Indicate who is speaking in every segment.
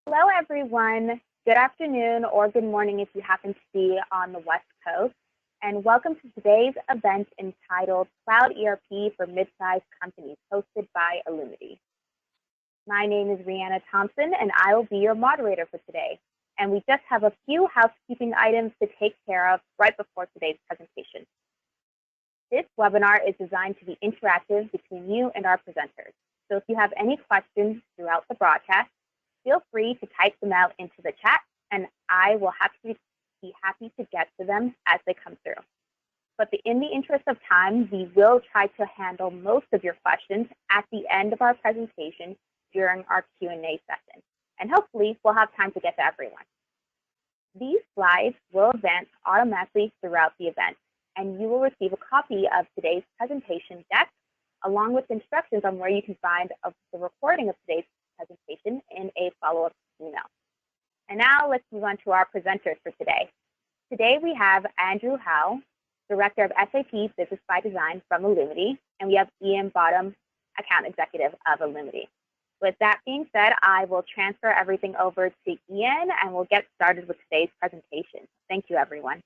Speaker 1: Hello, everyone. Good afternoon or good morning if you happen to be on the West Coast. And welcome to today's event entitled Cloud ERP for Mid-Sized Companies, hosted by Alumity. My name is Rihanna Thompson, and I will be your moderator for today. And we just have a few housekeeping items to take care of right before today's presentation. This webinar is designed to be interactive between you and our presenters. So if you have any questions throughout the broadcast, feel free to type them out into the chat, and I will be happy to get to them as they come through. But in the interest of time, we will try to handle most of your questions at the end of our presentation during our Q&A session. And hopefully, we'll have time to get to everyone. These slides will advance automatically throughout the event, and you will receive a copy of today's presentation deck, along with instructions on where you can find the recording of today's presentation in a follow-up email. And now let's move on to our presenters for today. Today we have Andrew Howe, Director of SAP Business ByDesign from Alumity, and we have Ian Bottom, Account Executive of Alumity. With that being said, I will transfer everything over to Ian and we'll get started with today's presentation. Thank you, everyone.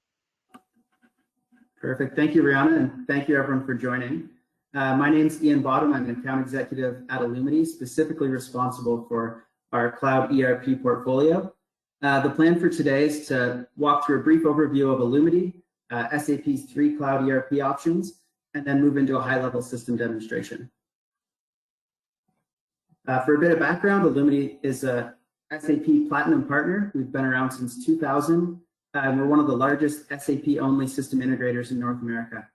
Speaker 2: Perfect. Thank you, Rihanna, and thank you, everyone, for joining. My name is Ian Bottom. I'm an account executive at Alumity, specifically responsible for our Cloud ERP portfolio. The plan for today is to walk through a brief overview of Alumity, SAP's 3 Cloud ERP options, and then move into a high-level system demonstration. For a bit of background, Alumity is a SAP Platinum partner. We've been around since 2000, and we're one of the largest SAP-only system integrators in North America.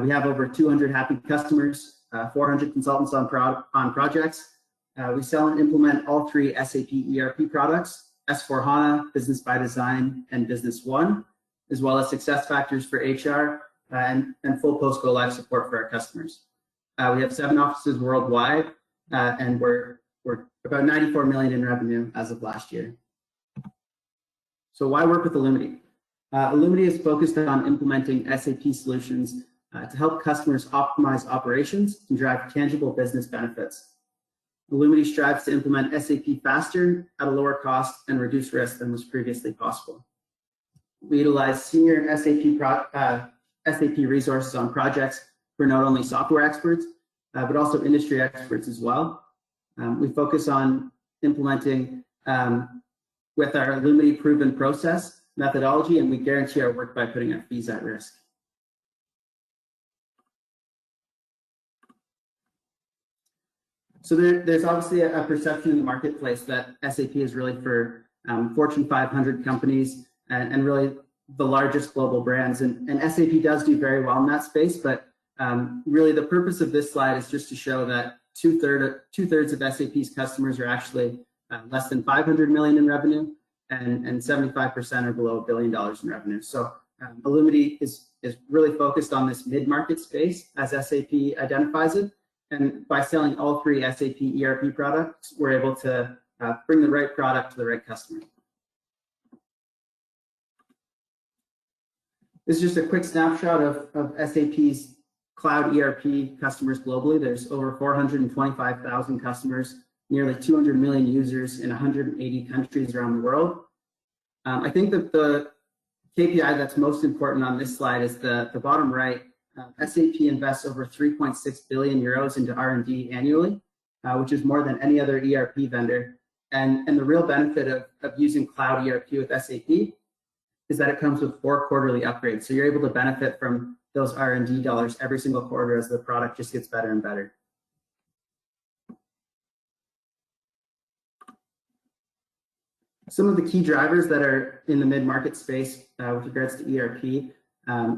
Speaker 2: We have over 200 happy customers, 400 consultants on projects. We sell and implement all 3 SAP ERP products, S/4HANA, Business ByDesign, and Business One, as well as SuccessFactors for HR and full post-go-live support for our customers. We have 7 offices worldwide, and we're about 94 million in revenue as of last year. So why work with Alumity? Alumity is focused on implementing SAP solutions to help customers optimize operations and drive tangible business benefits. Alumity strives to implement SAP faster, at a lower cost, and reduce risk than was previously possible. We utilize senior SAP resources on projects who are not only software experts, but also industry experts as well. We focus on implementing with our Alumity proven process methodology, and we guarantee our work by putting our fees at risk. So there's obviously a perception in the marketplace that SAP is really for Fortune 500 companies and really the largest global brands. And SAP does do very well in that space, but really the purpose of this slide is just to show that two-thirds of SAP's customers are actually less than 500 million in revenue, and 75% are below $1 billion in revenue. So Alumity is really focused on this mid-market space as SAP identifies it. And by selling all 3 SAP ERP products, we're able to bring the right product to the right customer. This is just a quick snapshot of SAP's Cloud ERP customers globally. There's over 425,000 customers, nearly 200 million users in 180 countries around the world. I think that the KPI that's most important on this slide is the bottom right. SAP invests over 3.6 billion euros into R&D annually, which is more than any other ERP vendor. And the real benefit of using Cloud ERP with SAP is that it comes with 4 quarterly upgrades. So you're able to benefit from those R&D dollars every single quarter as the product just gets better and better. Some of the key drivers that are in the mid-market space with regards to ERP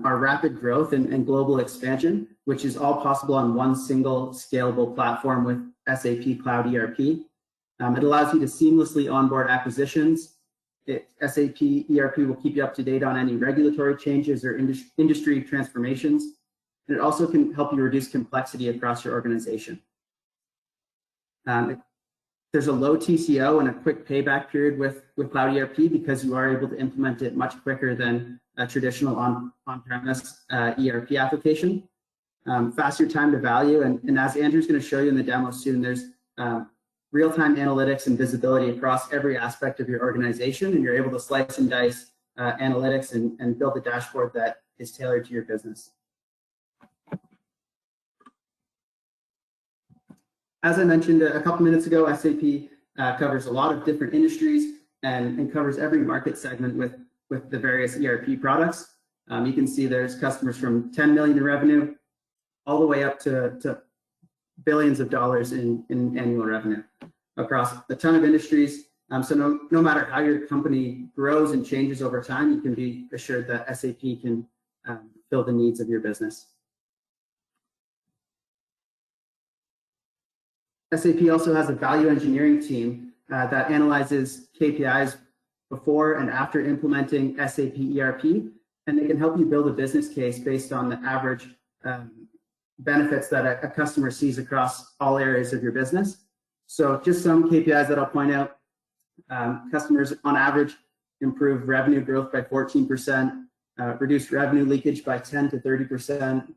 Speaker 2: are rapid growth and global expansion, which is all possible on one single scalable platform with SAP Cloud ERP. It allows you to seamlessly onboard acquisitions. SAP ERP will keep you up to date on any regulatory changes or industry transformations. And it also can help you reduce complexity across your organization. There's a low TCO and a quick payback period with Cloud ERP because you are able to implement it much quicker than a traditional on-premise ERP application. Faster time to value, and as Andrew's going to show you in the demo soon, there's real-time analytics and visibility across every aspect of your organization, and you're able to slice and dice analytics and build a dashboard that is tailored to your business. As I mentioned a couple minutes ago, SAP covers a lot of different industries and covers every market segment with the various ERP products. You can see there's customers from 10 million in revenue all the way up to billions of dollars in annual revenue across a ton of industries. So no matter how your company grows and changes over time, you can be assured that SAP can fill the needs of your business. SAP also has a value engineering team that analyzes KPIs before and after implementing SAP ERP, and they can help you build a business case based on the average benefits that a customer sees across all areas of your business. So just some KPIs that I'll point out. Customers on average improve revenue growth by 14%, reduce revenue leakage by 10 to 30%,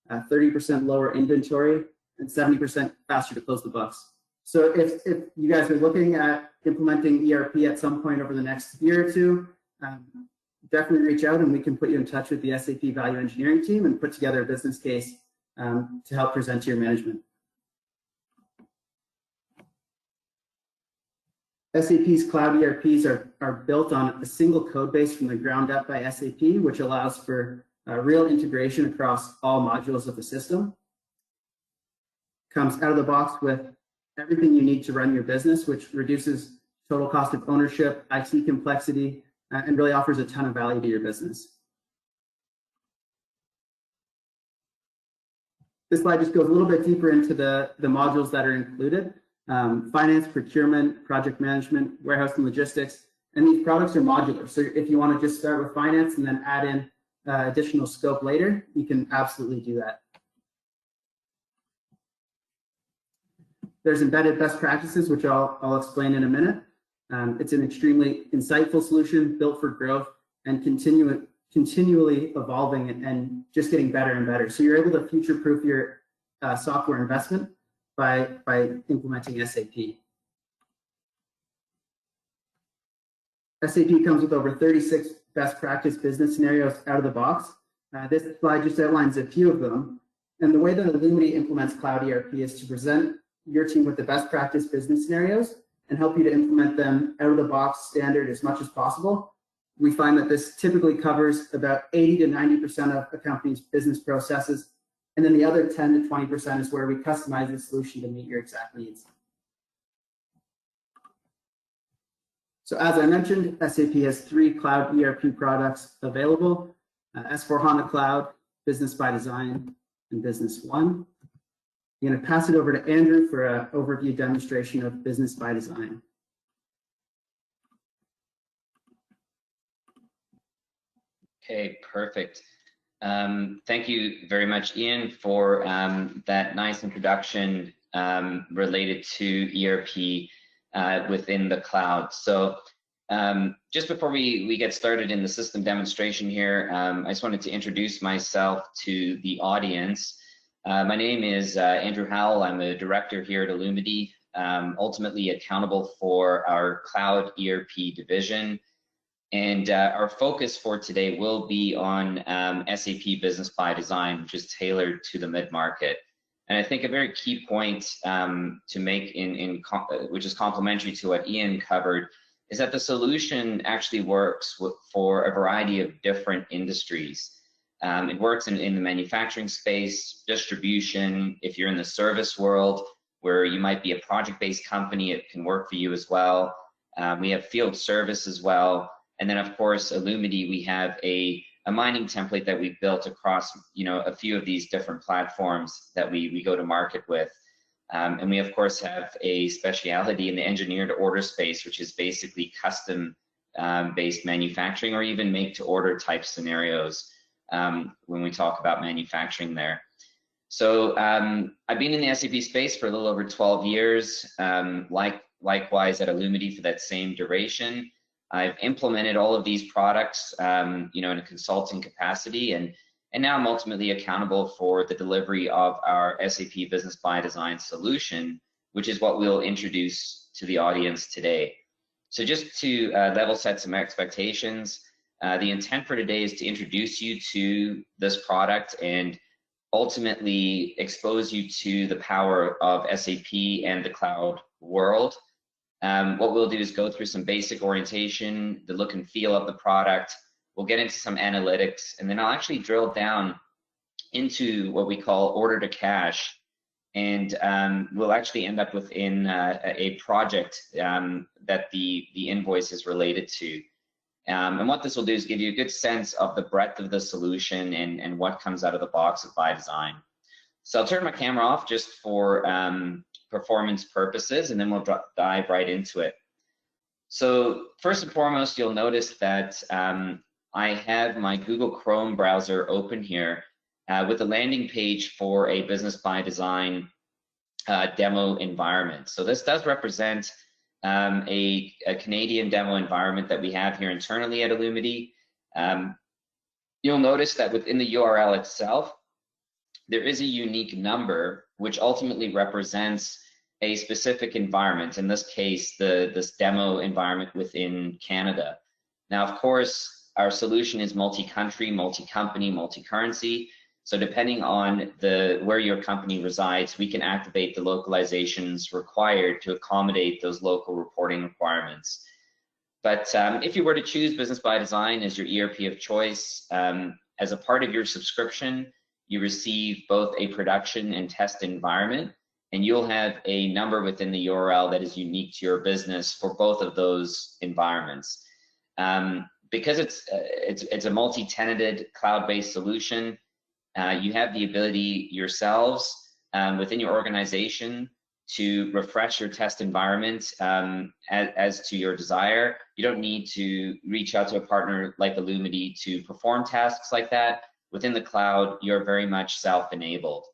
Speaker 2: 30% lower inventory, and 70% faster to close the books. So if you guys are looking at implementing ERP at some point over the next year or two, definitely reach out and we can put you in touch with the SAP Value Engineering team and put together a business case to help present to your management. SAP's cloud ERPs are built on a single code base from the ground up by SAP, which allows for real integration across all modules of the system. Comes out of the box with everything you need to run your business, which reduces total cost of ownership, IT complexity, and really offers a ton of value to your business. This slide just goes a little bit deeper into the modules that are included. Finance, procurement, project management, warehouse and logistics, and these products are modular. So if you want to just start with finance and then add in additional scope later, you can absolutely do that. There's embedded best practices, which I'll explain in a minute. It's an extremely insightful solution built for growth and continually evolving and just getting better and better. So you're able to future-proof your software investment by implementing SAP. SAP comes with over 36 best practice business scenarios out of the box. This slide just outlines a few of them. And the way that Alumity implements Cloud ERP is to present your team with the best practice business scenarios and help you to implement them out of the box standard as much as possible. We find that this typically covers about 80 to 90% of a company's business processes. And then the other 10 to 20% is where we customize the solution to meet your exact needs. So as I mentioned, SAP has 3 cloud ERP products available, S/4HANA Cloud, Business ByDesign, and Business One. I'm going to pass it over to Andrew for an overview demonstration of Business ByDesign.
Speaker 3: Okay, perfect. Thank you very much, Ian, for that nice introduction related to ERP within the cloud. So just before we get started in the system demonstration here, I just wanted to introduce myself to the audience. My name is Andrew Howell. I'm a director here at Alumity, ultimately accountable for our Cloud ERP division. And our focus for today will be on SAP Business ByDesign, which is tailored to the mid-market. And I think a very key point to make, which is complementary to what Ian covered, is that the solution actually works for a variety of different industries. It works in the manufacturing space, distribution. If you're in the service world, where you might be a project-based company, it can work for you as well. We have field service as well. And then, of course, Alumity, we have a mining template that we've built across, a few of these different platforms that we go to market with. And we, of course, have a speciality in the engineer to order space, which is basically custom based manufacturing or even make to order type scenarios when we talk about manufacturing there. So I've been in the SAP space for a little over 12 years, likewise at Alumity for that same duration. I've implemented all of these products, in a consulting capacity, and now I'm ultimately accountable for the delivery of our SAP Business ByDesign solution, which is what we'll introduce to the audience today. So just to level set some expectations, the intent for today is to introduce you to this product and ultimately expose you to the power of SAP and the cloud world. What we'll do is go through some basic orientation, the look and feel of the product. We'll get into some analytics, and then I'll actually drill down into what we call order to cash. And we'll actually end up within a project that the invoice is related to. And what this will do is give you a good sense of the breadth of the solution and what comes out of the box with ByDesign. So I'll turn my camera off just for performance purposes, and then we'll dive right into it. So first and foremost, you'll notice that I have my Google Chrome browser open here with a landing page for a Business ByDesign demo environment. So this does represent a Canadian demo environment that we have here internally at Alumity. You'll notice that within the URL itself, there is a unique number which ultimately represents a specific environment, in this case, this demo environment within Canada. Now, of course, our solution is multi-country, multi-company, multi-currency. So depending on where your company resides, we can activate the localizations required to accommodate those local reporting requirements. But if you were to choose Business ByDesign as your ERP of choice, as a part of your subscription, you receive both a production and test environment, and you'll have a number within the URL that is unique to your business for both of those environments. Because it's a multi-tenanted cloud-based solution, you have the ability yourselves within your organization to refresh your test environment as to your desire. You don't need to reach out to a partner like Alumity to perform tasks like that. Within the cloud, you're very much self-enabled.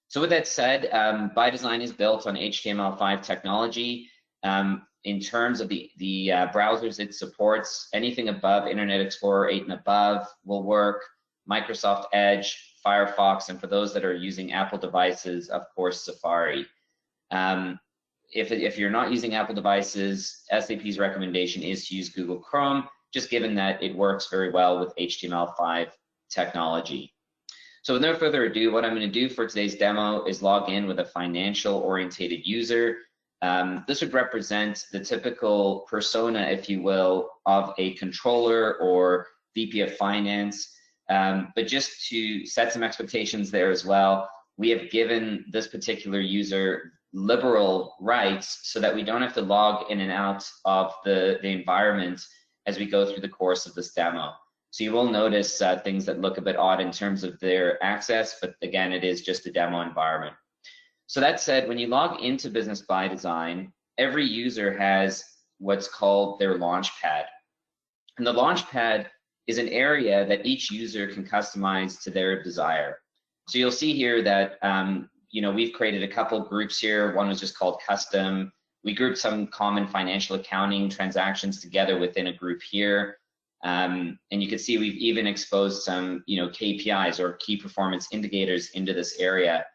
Speaker 3: So with that said, ByDesign is built on HTML5 technology. In terms of the browsers it supports, anything above Internet Explorer 8 and above will work. Microsoft Edge, Firefox, and for those that are using Apple devices, of course, Safari. If you're not using Apple devices, SAP's recommendation is to use Google Chrome, just given that it works very well with HTML5 technology. So with no further ado, what I'm going to do for today's demo is log in with a financial orientated user. This would represent the typical persona, if you will, of a controller or VP of finance. But just to set some expectations there as well, we have given this particular user liberal rights so that we don't have to log in and out of the environment as we go through the course of this demo. So you will notice things that look a bit odd in terms of their access, but again, it is just a demo environment. So that said, when you log into Business ByDesign, every user has what's called their Launchpad. And the Launchpad is an area that each user can customize to their desire. So you'll see here that we've created a couple groups here. One was just called custom. We grouped some common financial accounting transactions together within a group here. And you can see we've even exposed some KPIs or key performance indicators into this area.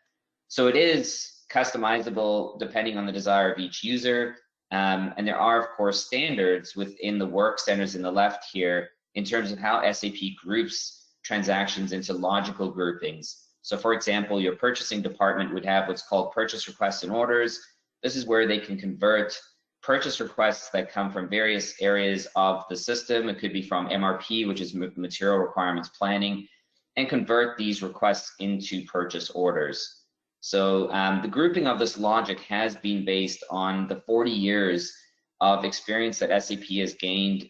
Speaker 3: So it is customizable depending on the desire of each user. And there are, of course, standards within the work centers in the left here in terms of how SAP groups transactions into logical groupings. So for example, your purchasing department would have what's called purchase requests and orders. This is where they can convert purchase requests that come from various areas of the system. It could be from MRP, which is material requirements planning, and convert these requests into purchase orders. So the grouping of this logic has been based on the 40 years of experience that SAP has gained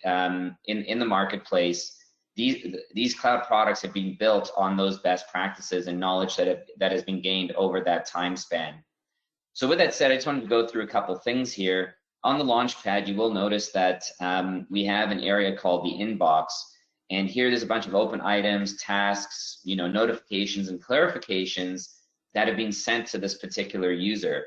Speaker 3: in the marketplace. These cloud products have been built on those best practices and knowledge that has been gained over that time span. So with that said, I just wanted to go through a couple things here. On the Launchpad, you will notice that we have an area called the inbox. And here there's a bunch of open items, tasks, notifications and clarifications that have been sent to this particular user.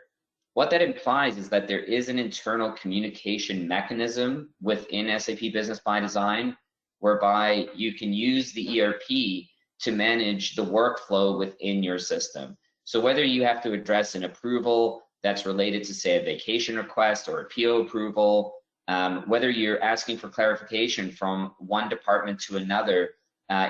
Speaker 3: What that implies is that there is an internal communication mechanism within SAP Business ByDesign whereby you can use the ERP to manage the workflow within your system. So whether you have to address an approval that's related to, say, a vacation request or a PO approval, whether you're asking for clarification from one department to another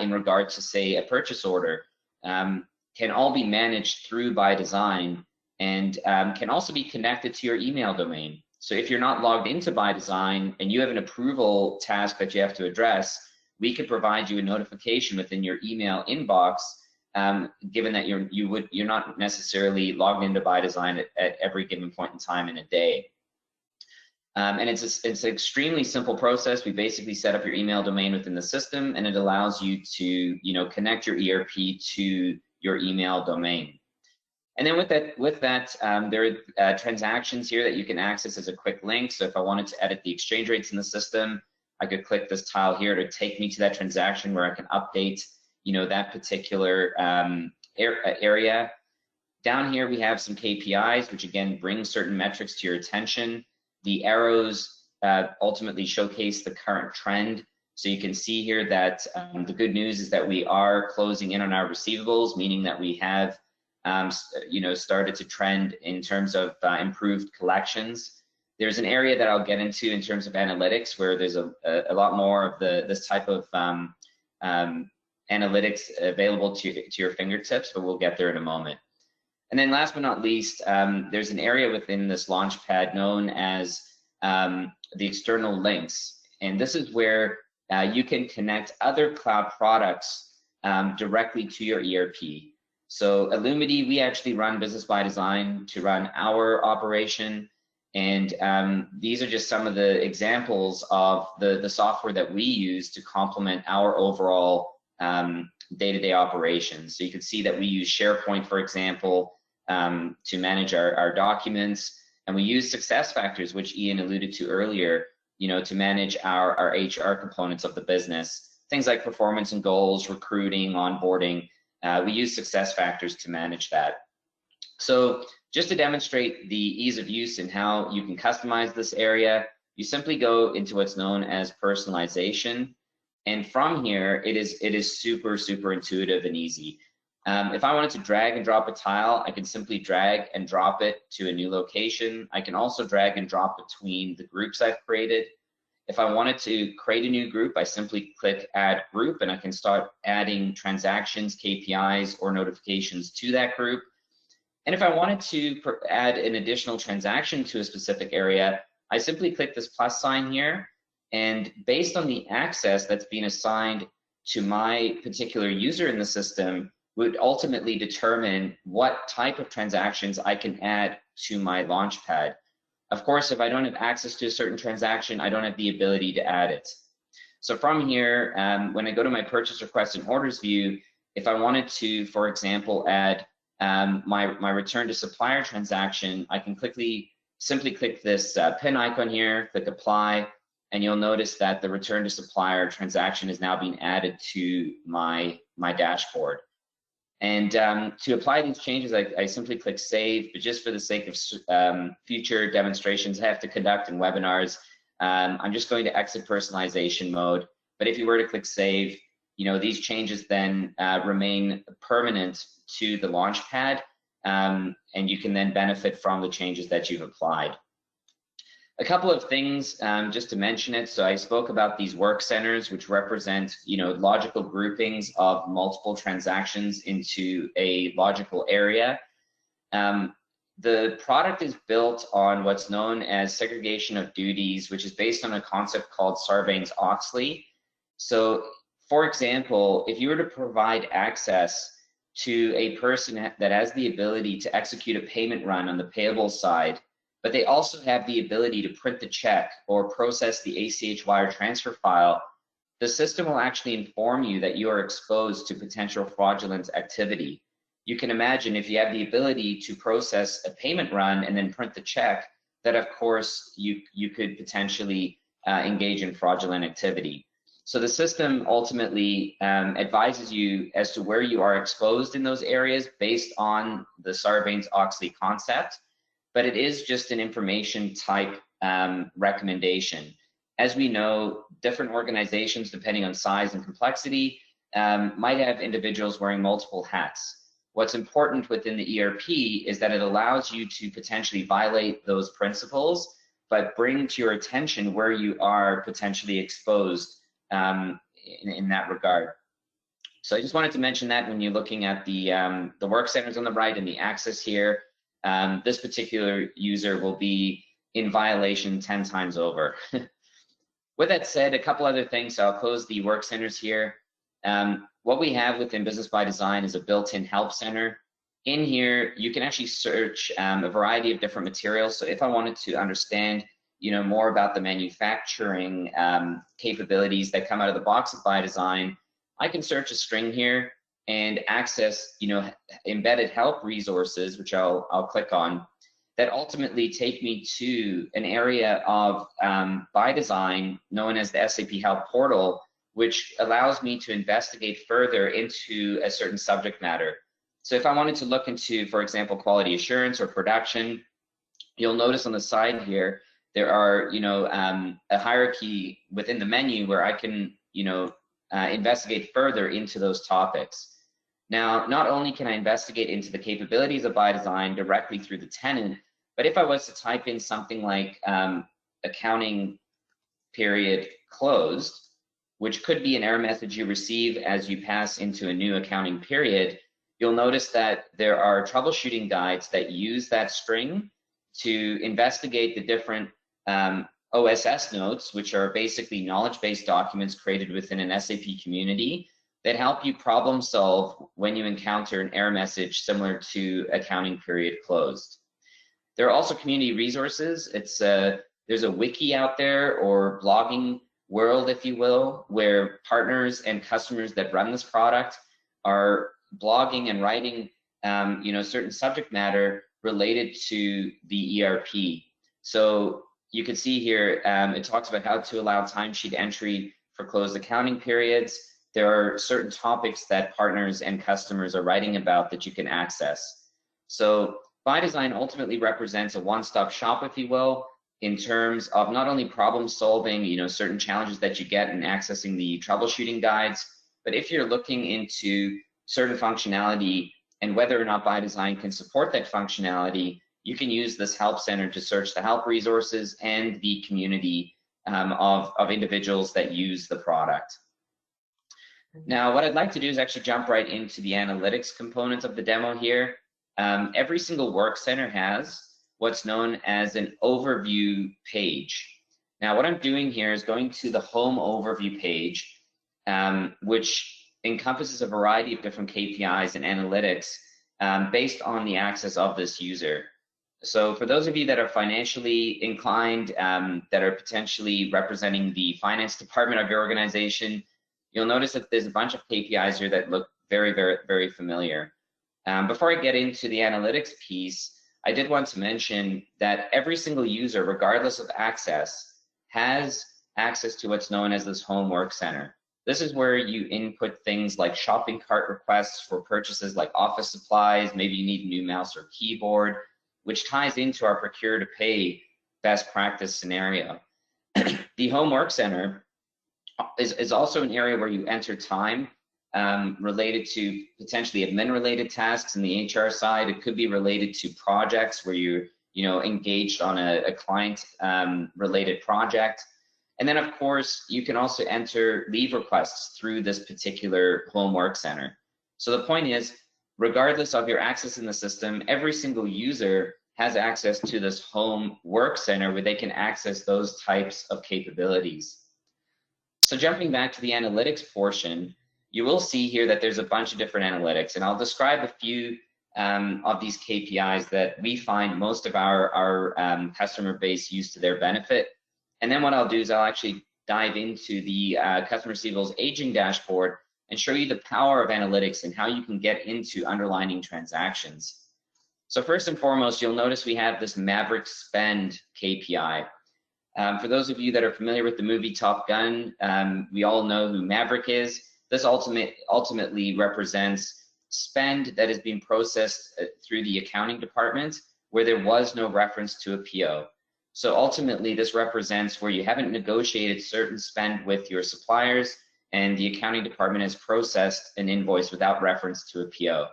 Speaker 3: in regard to, say, a purchase order, can all be managed through ByDesign, and can also be connected to your email domain. So if you're not logged into ByDesign and you have an approval task that you have to address, we could provide you a notification within your email inbox, given that you're not necessarily logged into ByDesign at every given point in time in a day. And it's an extremely simple process. We basically set up your email domain within the system, and it allows you to, connect your ERP to your email domain. And then with that, there are transactions here that you can access as a quick link. So if I wanted to edit the exchange rates in the system, I could click this tile here to take me to that transaction where I can update, that particular area. Down here we have some KPIs, which again bring certain metrics to your attention. The arrows ultimately showcase the current trend. So you can see here that the good news is that we are closing in on our receivables, meaning that we have started to trend in terms of improved collections. There's an area that I'll get into in terms of analytics, where there's a lot more of this type of analytics available to your fingertips, but we'll get there in a moment. And then last but not least, there's an area within this Launchpad known as the external links. And this is where you can connect other cloud products directly to your ERP. So Alumity, we actually run Business ByDesign to run our operation. And these are just some of the examples of the software that we use to complement our overall day-to-day operations. So you can see that we use SharePoint, for example, to manage our documents. And we use SuccessFactors, which Ian alluded to earlier, to manage our HR components of the business. Things like performance and goals, recruiting, onboarding. We use SuccessFactors to manage that. So just to demonstrate the ease of use and how you can customize this area, you simply go into what's known as personalization. And from here, it is super, super intuitive and easy. If I wanted to drag and drop a tile, I can simply drag and drop it to a new location. I can also drag and drop between the groups I've created. If I wanted to create a new group, I simply click Add Group, and I can start adding transactions, KPIs, or notifications to that group. And if I wanted to add an additional transaction to a specific area, I simply click this plus sign here, and based on the access that's being assigned to my particular user in the system, would ultimately determine what type of transactions I can add to my Launchpad. Of course, if I don't have access to a certain transaction, I don't have the ability to add it. So from here, when I go to my purchase request and orders view, if I wanted to, for example, add my return to supplier transaction, I can simply click this pin icon here, click apply, and you'll notice that the return to supplier transaction is now being added to my dashboard. And to apply these changes, I simply click save, but just for the sake of future demonstrations I have to conduct in webinars, I'm just going to exit personalization mode. But if you were to click save, these changes then remain permanent to the Launchpad, and you can then benefit from the changes that you've applied. A couple of things just to mention it. So I spoke about these work centers, which represent, logical groupings of multiple transactions into a logical area. The product is built on what's known as segregation of duties, which is based on a concept called Sarbanes-Oxley. So, for example, if you were to provide access to a person that has the ability to execute a payment run on the payable side, but they also have the ability to print the check or process the ACH wire transfer file, the system will actually inform you that you are exposed to potential fraudulent activity. You can imagine if you have the ability to process a payment run and then print the check, that of course you could potentially engage in fraudulent activity. So the system ultimately advises you as to where you are exposed in those areas based on the Sarbanes-Oxley concept, but it is just an information type recommendation. As we know, different organizations, depending on size and complexity, might have individuals wearing multiple hats. what's important within the ERP is that it allows you to potentially violate those principles, but bring to your attention where you are potentially exposed in that regard. So I just wanted to mention that when you're looking at the work centers on the right and the access here, this particular user will be in violation 10 times over. With that said, a couple other things. So I'll close the work centers here. What we have within Business ByDesign is a built-in help center. In here, you can actually search a variety of different materials. So if I wanted to understand, more about the manufacturing capabilities that come out of the box of ByDesign, I can search a string here and access, embedded help resources, which I'll click on, that ultimately take me to an area of ByDesign known as the SAP Help Portal, which allows me to investigate further into a certain subject matter. So if I wanted to look into, for example, quality assurance or production, you'll notice on the side here, there are, a hierarchy within the menu where I can, investigate further into those topics. Now, not only can I investigate into the capabilities of ByDesign directly through the tenant, but if I was to type in something like accounting period closed, which could be an error message you receive as you pass into a new accounting period, you'll notice that there are troubleshooting guides that use that string to investigate the different OSS notes, which are basically knowledge-based documents created within an SAP community that help you problem solve when you encounter an error message similar to accounting period closed. There are also community resources. There's a wiki out there, or blogging world, if you will, where partners and customers that run this product are blogging and writing certain subject matter related to the ERP. So you can see here, it talks about how to allow timesheet entry for closed accounting periods. There are certain topics that partners and customers are writing about that you can access. So ByDesign ultimately represents a one-stop shop, if you will, in terms of not only problem solving, certain challenges that you get in accessing the troubleshooting guides, but if you're looking into certain functionality and whether or not ByDesign can support that functionality, you can use this help center to search the help resources and the community of individuals that use the product. Now, what I'd like to do is actually jump right into the analytics component of the demo here. Every single work center has what's known as an overview page. Now, what I'm doing here is going to the home overview page, which encompasses a variety of different KPIs and analytics based on the access of this user. So for those of you that are financially inclined, that are potentially representing the finance department of your organization, you'll notice that there's a bunch of KPIs here that look very, very, very familiar. Before I get into the analytics piece, I did want to mention that every single user, regardless of access, has access to what's known as this home work center. This is where you input things like shopping cart requests for purchases like office supplies, maybe you need a new mouse or keyboard, which ties into our procure to pay best practice scenario. The home work center is also an area where you enter time related to potentially admin related tasks in the HR side. It could be related to projects where you're engaged on a client related project. And then of course, you can also enter leave requests through this particular home work center. So the point is, regardless of your access in the system, every single user has access to this home work center where they can access those types of capabilities. So jumping back to the analytics portion, you will see here that there's a bunch of different analytics, and I'll describe a few of these KPIs that we find most of our customer base use to their benefit. And then what I'll do is I'll actually dive into the customer receivables aging dashboard and show you the power of analytics and how you can get into underlying transactions. So first and foremost, you'll notice we have this Maverick spend KPI. For those of you that are familiar with the movie Top Gun, we all know who Maverick is. This ultimately represents spend that is being processed through the accounting department where there was no reference to a PO. So ultimately, this represents where you haven't negotiated certain spend with your suppliers and the accounting department has processed an invoice without reference to a PO.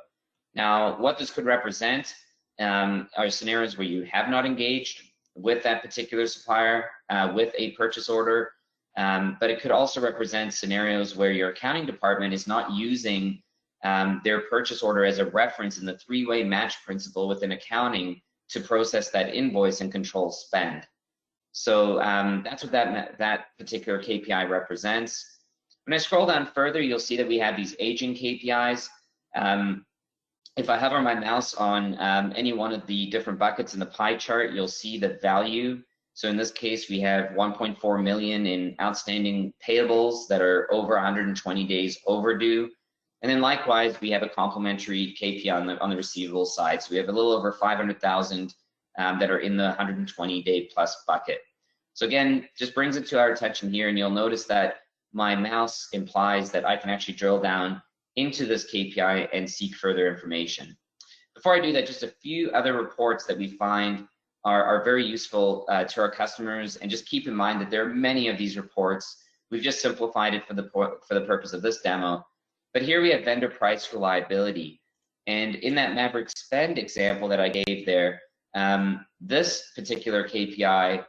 Speaker 3: Now, what this could represent are scenarios where you have not engaged with that particular supplier with a purchase order, but it could also represent scenarios where your accounting department is not using their purchase order as a reference in the three-way match principle within accounting to process that invoice and control spend. So that's what that particular KPI represents. When I scroll down further, you'll see that we have these aging KPIs. If I hover my mouse on any one of the different buckets in the pie chart, you'll see the value. So in this case, we have 1.4 million in outstanding payables that are over 120 days overdue. And then likewise, we have a complementary KPI on the receivable side. So we have a little over 500,000 that are in the 120-day plus bucket. So again, just brings it to our attention here, and you'll notice that my mouse implies that I can actually drill down into this KPI and seek further information. Before I do that, just a few other reports that we find are very useful to our customers, and just keep in mind that there are many of these reports. We've just simplified it for the purpose of this demo. But here we have vendor price reliability. And in that Maverick spend example that I gave there, this particular KPI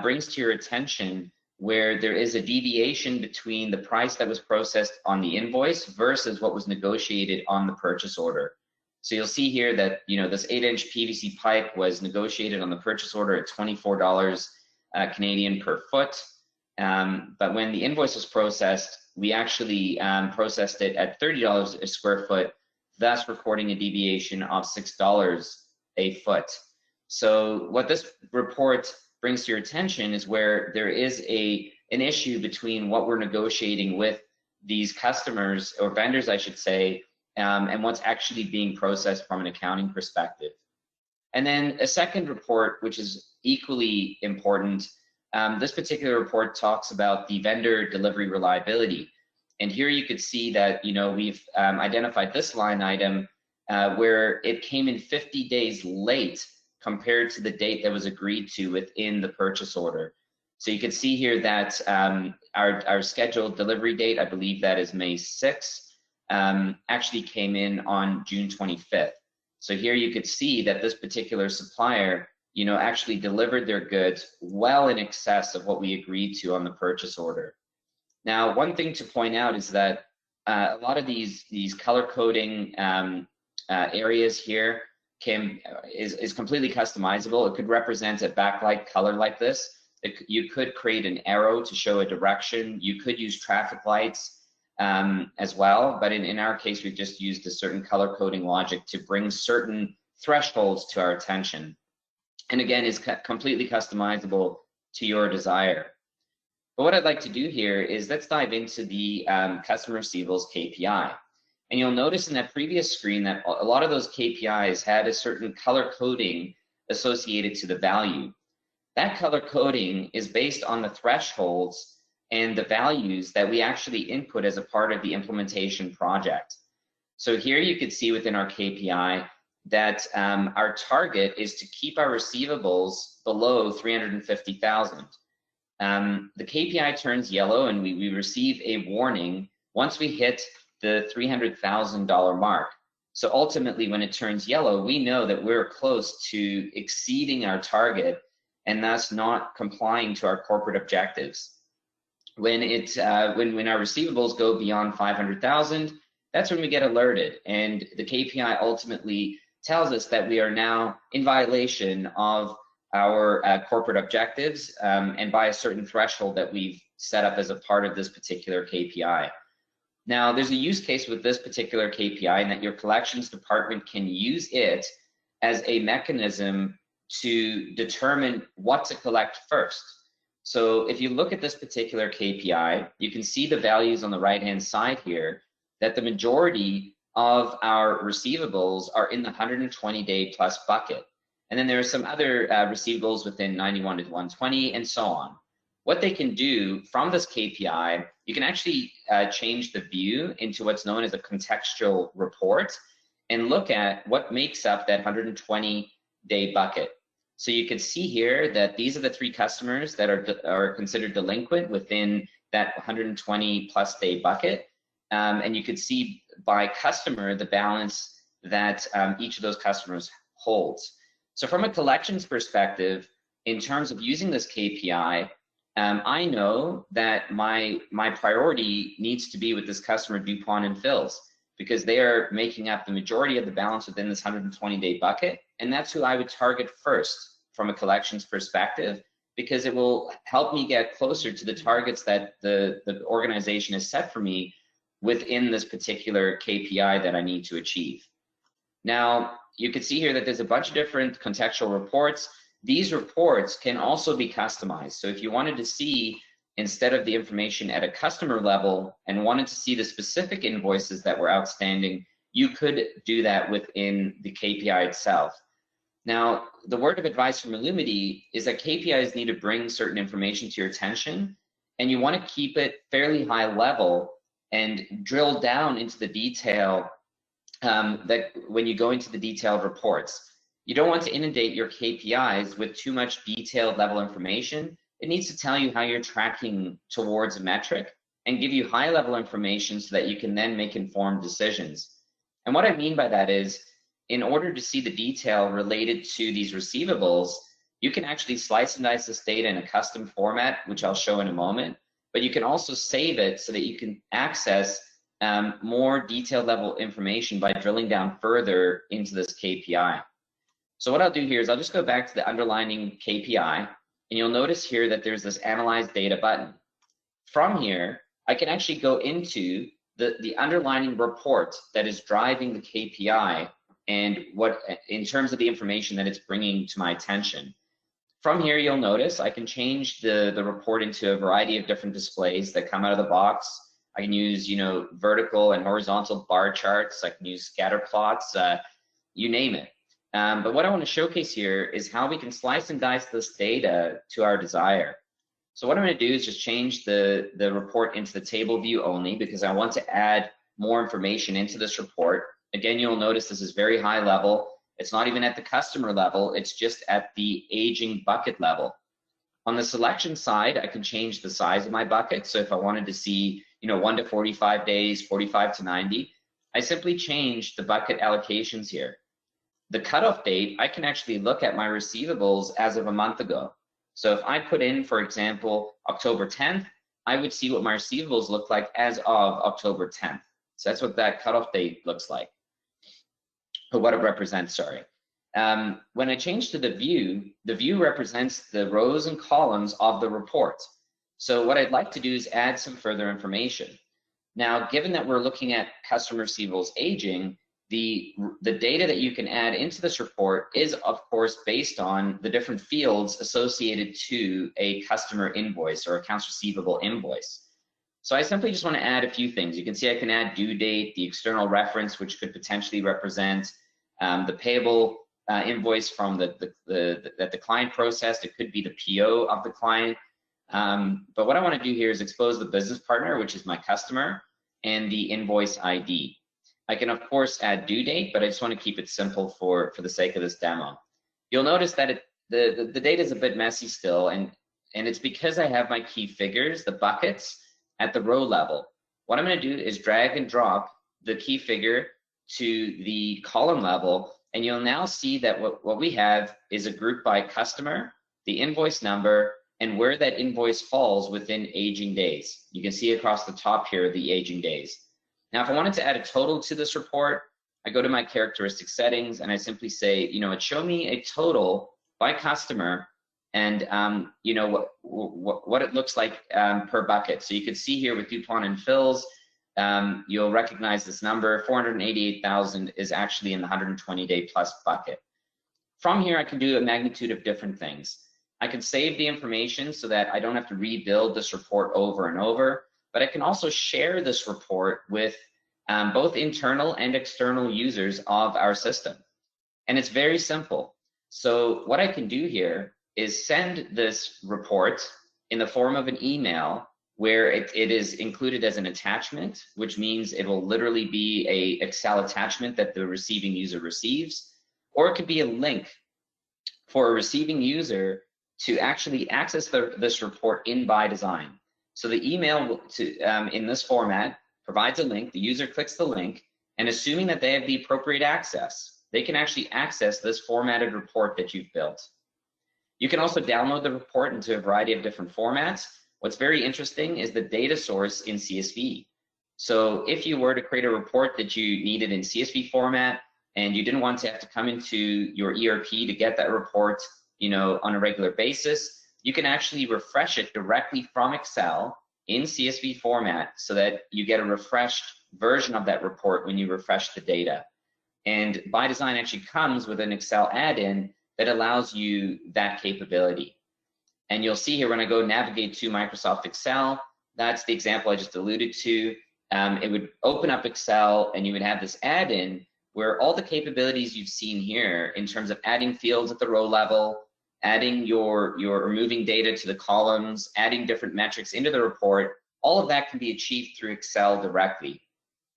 Speaker 3: brings to your attention where there is a deviation between the price that was processed on the invoice versus what was negotiated on the purchase order. So you'll see here that, you know, this 8-inch PVC pipe was negotiated on the purchase order at $24 Canadian per foot. But when the invoice was processed, we actually processed it at $30 a square foot, thus recording a deviation of $6 a foot. So what this report brings to your attention is where there is an issue between what we're negotiating with these customers, or vendors I should say, and what's actually being processed from an accounting perspective. And then a second report, which is equally important, this particular report talks about the vendor delivery reliability. And here you could see that, you know, we've identified this line item where it came in 50 days late compared to the date that was agreed to within the purchase order. So you can see here that our scheduled delivery date, I believe that is May 6th, actually came in on June 25th. So here you could see that this particular supplier, you know, actually delivered their goods well in excess of what we agreed to on the purchase order. Now, one thing to point out is that a lot of these color coding areas here is completely customizable. It could represent a backlight color like this. You could create an arrow to show a direction. You could use traffic lights as well, but in our case, we've just used a certain color coding logic to bring certain thresholds to our attention. And again, is completely customizable to your desire. But what I'd like to do here is let's dive into the customer receivables KPI. And you'll notice in that previous screen that a lot of those KPIs had a certain color coding associated to the value. That color coding is based on the thresholds and the values that we actually input as a part of the implementation project. So here you could see within our KPI that our target is to keep our receivables below 350,000. The KPI turns yellow and we receive a warning once we hit the $300,000 mark. So ultimately, when it turns yellow, we know that we're close to exceeding our target and thus not complying to our corporate objectives. When our receivables go beyond 500,000, that's when we get alerted, and the KPI ultimately tells us that we are now in violation of our corporate objectives and by a certain threshold that we've set up as a part of this particular KPI. Now, there's a use case with this particular KPI in that your collections department can use it as a mechanism to determine what to collect first. So if you look at this particular KPI, you can see the values on the right-hand side here, that the majority of our receivables are in the 120-day plus bucket. And then there are some other receivables within 91 to 120 and so on. What they can do from this KPI, you can actually change the view into what's known as a contextual report and look at what makes up that 120-day bucket. So you can see here that these are the 3 customers that are considered delinquent within that 120 plus day bucket. And you could see by customer the balance that each of those customers holds. So from a collections perspective, in terms of using this KPI, I know that my priority needs to be with this customer DuPont and Phil's, because they are making up the majority of the balance within this 120-day bucket, and that's who I would target first from a collections perspective, because it will help me get closer to the targets that the organization has set for me within this particular KPI that I need to achieve. Now, you can see here that there's a bunch of different contextual reports. These reports can also be customized. So if you wanted to see, instead of the information at a customer level and wanted to see the specific invoices that were outstanding, you could do that within the KPI itself. Now, the word of advice from Illumity is that KPIs need to bring certain information to your attention, and you want to keep it fairly high level and drill down into the detail that when you go into the detailed reports. You don't want to inundate your KPIs with too much detailed level information. It needs to tell you how you're tracking towards a metric and give you high level information so that you can then make informed decisions. And what I mean by that is, in order to see the detail related to these receivables, you can actually slice and dice this data in a custom format, which I'll show in a moment, but you can also save it so that you can access more detailed level information by drilling down further into this KPI. So what I'll do here is I'll just go back to the underlining KPI, and you'll notice here that there's this Analyze Data button. From here, I can actually go into the underlining report that is driving the KPI and what, in terms of the information that it's bringing to my attention. From here, you'll notice I can change the report into a variety of different displays that come out of the box. I can use, vertical and horizontal bar charts. I can use scatter plots, you name it. But what I want to showcase here is how we can slice and dice this data to our desire. So what I'm going to do is just change the report into the table view only, because I want to add more information into this report. Again, you'll notice this is very high level. It's not even at the customer level, it's just at the aging bucket level. On the selection side, I can change the size of my bucket. So if I wanted to see, 1 to 45 days, 45 to 90, I simply change the bucket allocations here. The cutoff date, I can actually look at my receivables as of a month ago. So if I put in, for example, October 10th, I would see what my receivables look like as of October 10th. So that's what that cutoff date looks like, or what it represents, sorry. When I change to the view represents the rows and columns of the report. So what I'd like to do is add some further information. Now, given that we're looking at customer receivables aging, the data that you can add into this report is, of course, based on the different fields associated to a customer invoice or accounts receivable invoice. So I simply just want to add a few things. You can see I can add due date, the external reference, which could potentially represent the payable invoice from that the client processed. It could be the PO of the client. But what I want to do here is expose the business partner, which is my customer, and the invoice ID. I can, of course, add due date, but I just want to keep it simple for the sake of this demo. You'll notice that the data is a bit messy still, and it's because I have my key figures, the buckets, at the row level. What I'm going to do is drag and drop the key figure to the column level, and you'll now see that what we have is a group by customer, the invoice number, and where that invoice falls within aging days. You can see across the top here the aging days. Now, if I wanted to add a total to this report, I go to my characteristic settings and I simply say, it show me a total by customer and what it looks like per bucket. So you can see here with DuPont and Phil's, you'll recognize this number, 488,000 is actually in the 120-day plus bucket. From here, I can do a magnitude of different things. I can save the information so that I don't have to rebuild this report over and over, but I can also share this report with both internal and external users of our system. And it's very simple. So what I can do here is send this report in the form of an email where it is included as an attachment, which means it will literally be an Excel attachment that the receiving user receives, or it could be a link for a receiving user to actually access this report in ByDesign. So the email in this format provides a link, the user clicks the link, And assuming that they have the appropriate access, they can actually access this formatted report that you've built. You can also download the report into a variety of different formats. What's very interesting is the data source in CSV. So if you were to create a report that you needed in CSV format and you didn't want to have to come into your ERP to get that report, on a regular basis, you can actually refresh it directly from Excel in CSV format so that you get a refreshed version of that report when you refresh the data. And ByDesign actually comes with an Excel add-in that allows you that capability. And you'll see here when I go navigate to Microsoft Excel, that's the example I just alluded to. It would open up Excel and you would have this add-in where all the capabilities you've seen here in terms of adding fields at the row level, adding your moving data to the columns, adding different metrics into the report, all of that can be achieved through Excel directly.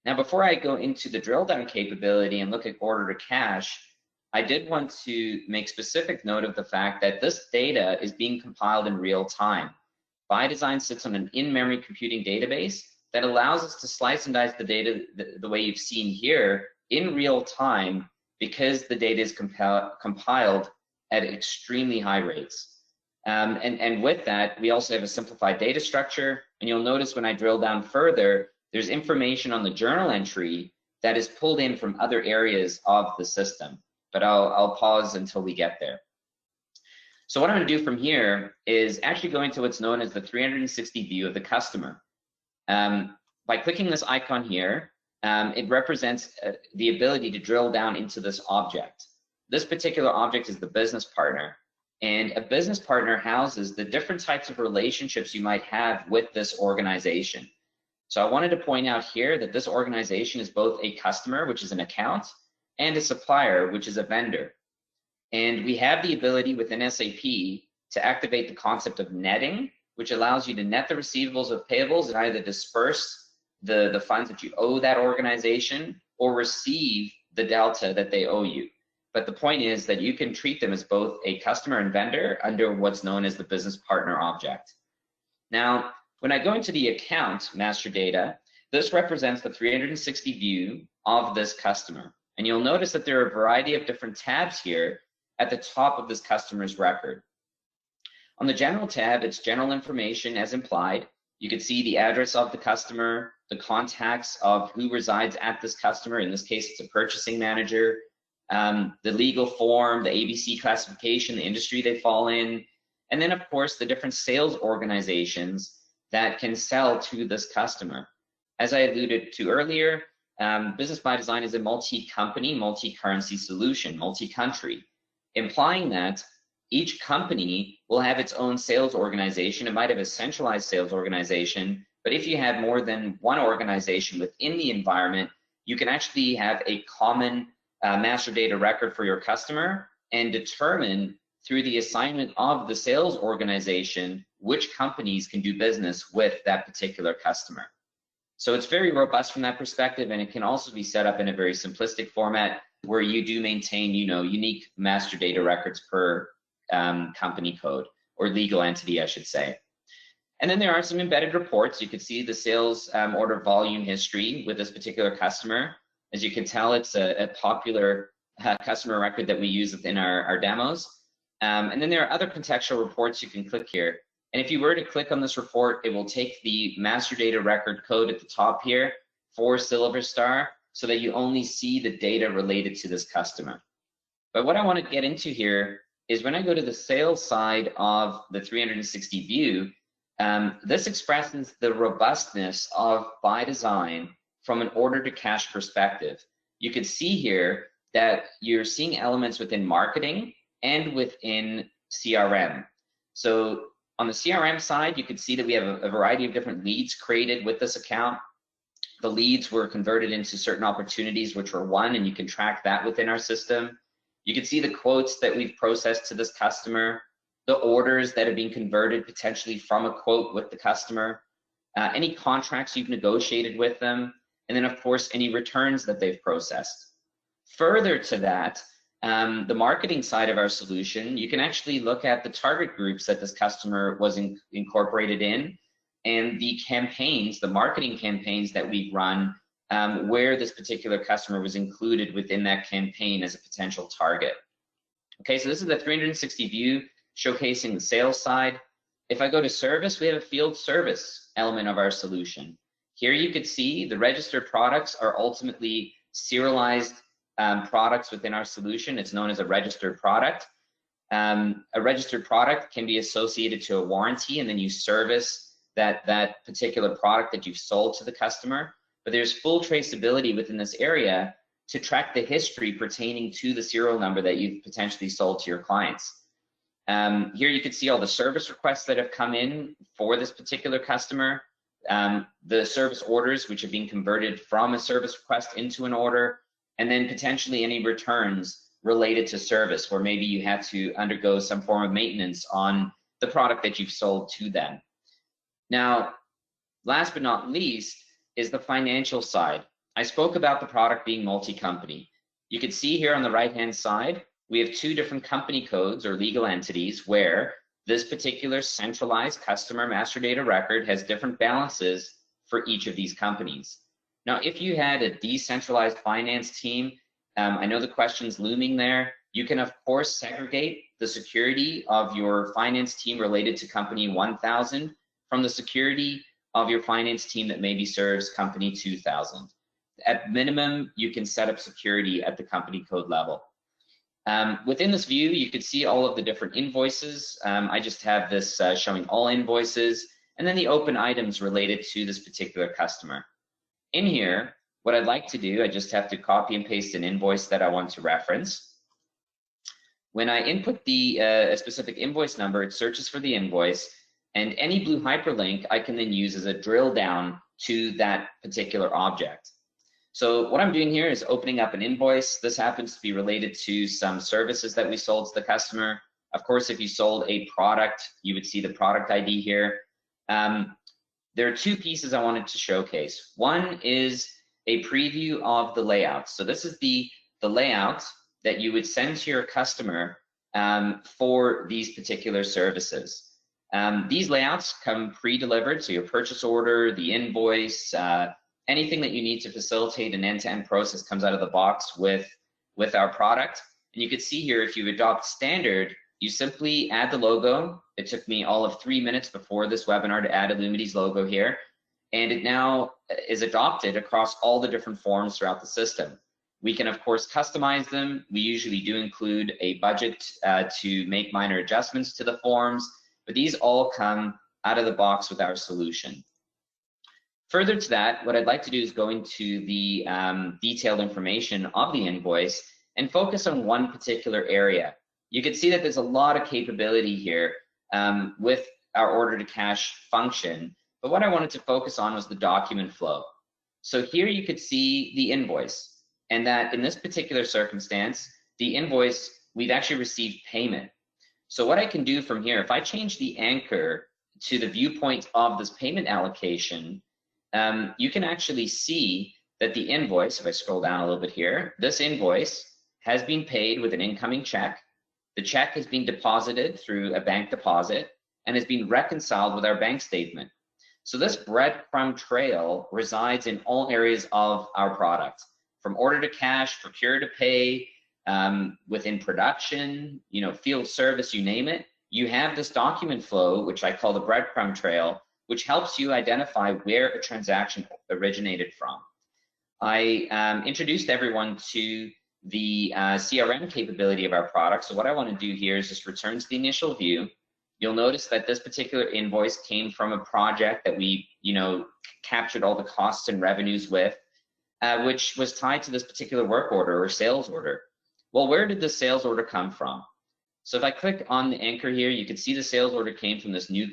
Speaker 3: Now, before I go into the drill down capability and look at order to cash, I did want to make specific note of the fact that this data is being compiled in real time. ByDesign sits on an in-memory computing database that allows us to slice and dice the data the way you've seen here in real time because the data is compiled at extremely high rates. And with that, we also have a simplified data structure. And you'll notice when I drill down further, there's information on the journal entry that is pulled in from other areas of the system. But I'll pause until we get there. So what I'm going to do from here is actually go into what's known as the 360 view of the customer. By clicking this icon here, it represents the ability to drill down into this object. This particular object is the business partner, and a business partner houses the different types of relationships you might have with this organization. So I wanted to point out here that this organization is both a customer, which is an account, and a supplier, which is a vendor. And we have the ability within SAP to activate the concept of netting, which allows you to net the receivables with payables and either disperse the funds that you owe that organization or receive the delta that they owe you. But the point is that you can treat them as both a customer and vendor under what's known as the business partner object. Now, when I go into the account master data, this represents the 360 view of this customer. And you'll notice that there are a variety of different tabs here at the top of this customer's record. On the general tab, it's general information as implied. You can see the address of the customer, the contacts of who resides at this customer. In this case, it's a purchasing manager, the legal form, the ABC classification, the industry they fall in, and then of course the different sales organizations that can sell to this customer. As I alluded to earlier, Business ByDesign is a multi-company, multi-currency solution, multi-country, implying that each company will have its own sales organization. It might have a centralized sales organization, but if you have more than one organization within the environment, you can actually have a common master data record for your customer and determine through the assignment of the sales organization which companies can do business with that particular customer. So it's very robust from that perspective, and it can also be set up in a very simplistic format where you do maintain, unique master data records per company code or legal entity, I should say. And then there are some embedded reports. You can see the sales order volume history with this particular customer. As you can tell, it's a popular customer record that we use within our demos. And then there are other contextual reports you can click here. And if you were to click on this report, it will take the master data record code at the top here for Silver Star so that you only see the data related to this customer. But what I want to get into here is when I go to the sales side of the 360 view, this expresses the robustness of ByDesign from an order to cash perspective. You can see here that you're seeing elements within marketing and within CRM. So on the CRM side, you can see that we have a variety of different leads created with this account. The leads were converted into certain opportunities which were won, and you can track that within our system. You can see the quotes that we've processed to this customer, the orders that have been converted potentially from a quote with the customer, any contracts you've negotiated with them, and then of course any returns that they've processed. Further to that, the marketing side of our solution, you can actually look at the target groups that this customer was incorporated in, and the campaigns, the marketing campaigns that we've run where this particular customer was included within that campaign as a potential target. Okay, so this is the 360 view showcasing the sales side. If I go to service, we have a field service element of our solution. Here you could see the registered products are ultimately serialized products within our solution. It's known as a registered product. A registered product can be associated to a warranty, and then you service that particular product that you've sold to the customer. But there's full traceability within this area to track the history pertaining to the serial number that you've potentially sold to your clients. Here you can see all the service requests that have come in for this particular customer, the service orders which have been converted from a service request into an order, and then potentially any returns related to service where maybe you had to undergo some form of maintenance on the product that you've sold to them. Now, last but not least is the financial side. I spoke about the product being multi-company. You can see here on the right-hand side, we have two different company codes or legal entities where this particular centralized customer master data record has different balances for each of these companies. Now, if you had a decentralized finance team, I know the question's looming there. You can, of course, segregate the security of your finance team related to company 1000 from the security of your finance team that maybe serves company 2000. At minimum, you can set up security at the company code level. Within this view, you could see all of the different invoices. I just have this showing all invoices, and then the open items related to this particular customer. In here, what I'd like to do, I just have to copy and paste an invoice that I want to reference. When I input the a specific invoice number, it searches for the invoice, and any blue hyperlink I can then use as a drill down to that particular object. So what I'm doing here is opening up an invoice. This happens to be related to some services that we sold to the customer. Of course, if you sold a product, you would see the product ID here. There are two pieces I wanted to showcase. One is a preview of the layout. So this is the layout that you would send to your customer for these particular services. These layouts come pre-delivered, so your purchase order, the invoice, anything that you need to facilitate an end-to-end process comes out of the box with our product. And you can see here, if you adopt standard, you simply add the logo. It took me all of 3 minutes before this webinar to add Illumity's logo here. And it now is adopted across all the different forms throughout the system. We can, of course, customize them. We usually do include a budget to make minor adjustments to the forms, but these all come out of the box with our solution. Further to that, what I'd like to do is go into the detailed information of the invoice and focus on one particular area. You can see that there's a lot of capability here with our order to cash function, but what I wanted to focus on was the document flow. So here you could see the invoice, and that in this particular circumstance, the invoice, we've actually received payment. So what I can do from here, if I change the anchor to the viewpoint of this payment allocation, you can actually see that the invoice, if I scroll down a little bit here, this invoice has been paid with an incoming check. The check has been deposited through a bank deposit and has been reconciled with our bank statement. So this breadcrumb trail resides in all areas of our product, from order to cash, procure to pay, within production, field service, you name it. You have this document flow, which I call the breadcrumb trail, which helps you identify where a transaction originated from. I introduced everyone to the CRM capability of our product. So what I want to do here is just return to the initial view. You'll notice that this particular invoice came from a project that we, captured all the costs and revenues with, which was tied to this particular work order or sales order. Well, where did the sales order come from? So if I click on the anchor here, you can see the sales order came from this new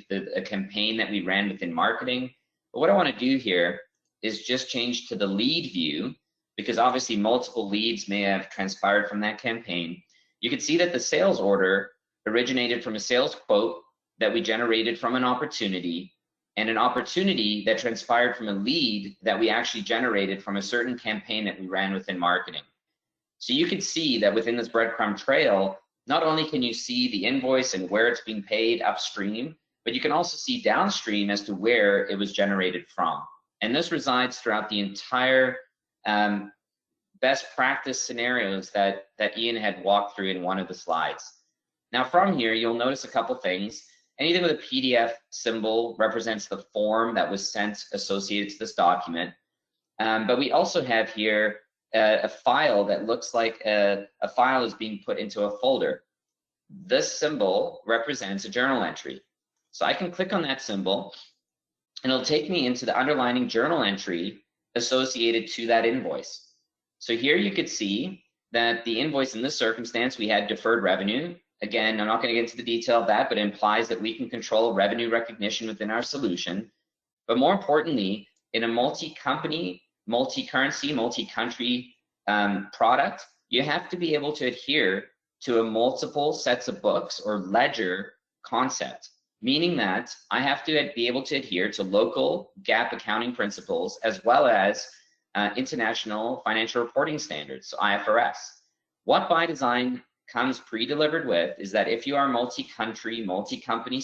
Speaker 3: campaign that we ran within marketing. But what I want to do here is just change to the lead view, because obviously multiple leads may have transpired from that campaign. You can see that the sales order originated from a sales quote that we generated from an opportunity, and an opportunity that transpired from a lead that we actually generated from a certain campaign that we ran within marketing. So you can see that within this breadcrumb trail, not only can you see the invoice and where it's being paid upstream, but you can also see downstream as to where it was generated from. And this resides throughout the entire best practice scenarios that Ian had walked through in one of the slides. Now from here, you'll notice a couple things. Anything with a PDF symbol represents the form that was sent associated to this document. But we also have here a file that looks like a file is being put into a folder. This symbol represents a journal entry. So I can click on that symbol and it'll take me into the underlining journal entry associated to that invoice. So here you could see that the invoice in this circumstance, we had deferred revenue. Again, I'm not going to get into the detail of that, but it implies that we can control revenue recognition within our solution. But more importantly, in a multi-company, multi-currency, multi-country product, you have to be able to adhere to a multiple sets of books or ledger concept, meaning that I have to be able to adhere to local GAAP accounting principles as well as international financial reporting standards, so IFRS. What ByDesign comes pre-delivered with is that if you are a multi-country, multi-company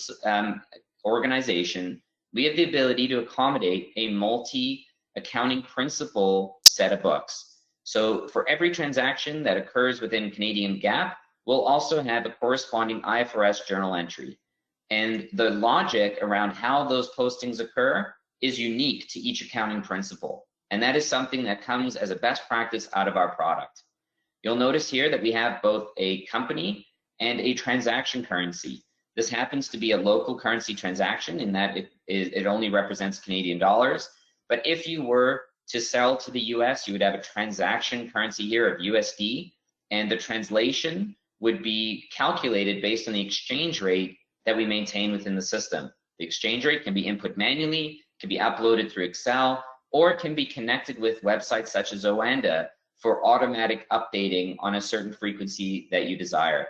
Speaker 3: organization, we have the ability to accommodate a multi-accounting principle set of books. So for every transaction that occurs within Canadian GAAP, we'll also have a corresponding IFRS journal entry. And the logic around how those postings occur is unique to each accounting principle. And that is something that comes as a best practice out of our product. You'll notice here that we have both a company and a transaction currency. This happens to be a local currency transaction in that it only represents Canadian dollars. But if you were to sell to the US, you would have a transaction currency here of USD, and the translation would be calculated based on the exchange rate that we maintain within the system. The exchange rate can be input manually, can be uploaded through Excel, or it can be connected with websites such as Oanda for automatic updating on a certain frequency that you desire.